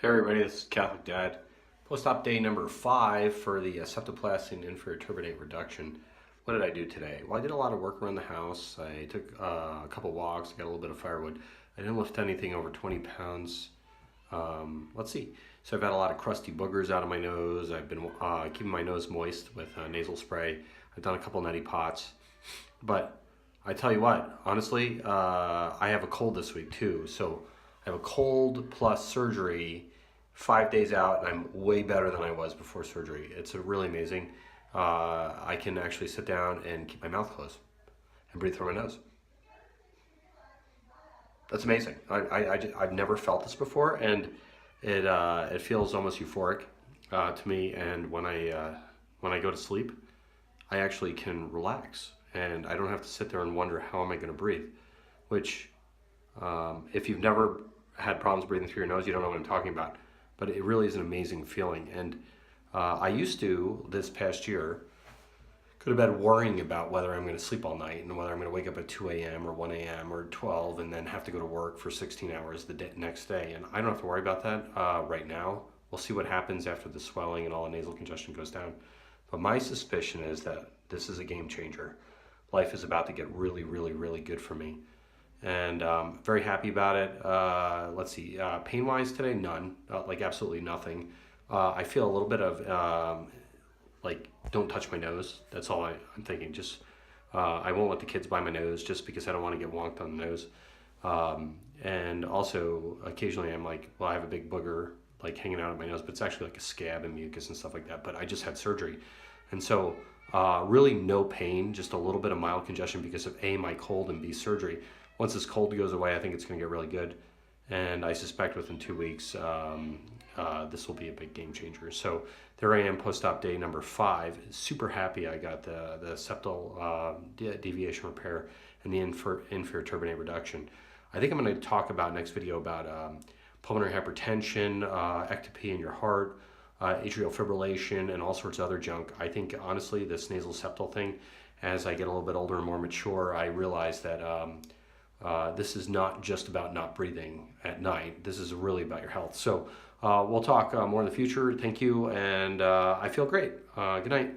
Hey everybody, this is Catholic Dad. Post-op day number 5 for the septoplasty and inferior turbinate reduction. What did I do today? Well, I did a lot of work around the house. I took a couple walks, got a little bit of firewood. I didn't lift anything over 20 pounds. Let's see. So I've had a lot of crusty boogers out of my nose. I've been keeping my nose moist with nasal spray. I've done a couple neti pots. But I tell you what, honestly, I have a cold this week too. So I have a cold plus surgery 5 days out, and I'm way better than I was before surgery. It's really amazing. I can actually sit down and keep my mouth closed and breathe through my nose. That's amazing. I've never felt this before, and it feels almost euphoric to me. And when I go to sleep, I actually can relax, and I don't have to sit there and wonder how am I going to breathe. Which, if you've never had problems breathing through your nose, you don't know what I'm talking about. But it really is an amazing feeling. And I used to, this past year, could have been worrying about whether I'm going to sleep all night and whether I'm going to wake up at 2 a.m. or 1 a.m. or 12 and then have to go to work for 16 hours the next day. And I don't have to worry about that right now. We'll see what happens after the swelling and all the nasal congestion goes down. But my suspicion is that this is a game changer. Life is about to get really, really, really good for me. And very happy about it. Let's see, pain-wise today, none, like absolutely nothing. I feel a little bit of like, don't touch my nose. That's all I'm thinking. Just, I won't let the kids buy my nose just because I don't want to get wonked on the nose. And also, occasionally I'm like, well, I have a big booger like hanging out of my nose, but it's actually like a scab and mucus and stuff like that. But I just had surgery. And so really no pain, just a little bit of mild congestion because of A, my cold, and B, surgery. Once this cold goes away, I think it's going to get really good. And I suspect within 2 weeks, this will be a big game changer. So there I am, post-op day number 5. Super happy I got the septal deviation repair and the inferior turbinate reduction. I think I'm going to talk about next video about pulmonary hypertension, ectopy in your heart, atrial fibrillation, and all sorts of other junk. I think, honestly, this nasal septal thing, as I get a little bit older and more mature, I realize that this is not just about not breathing at night. This is really about your health. So we'll talk more in the future. Thank you, and I feel great. Good night.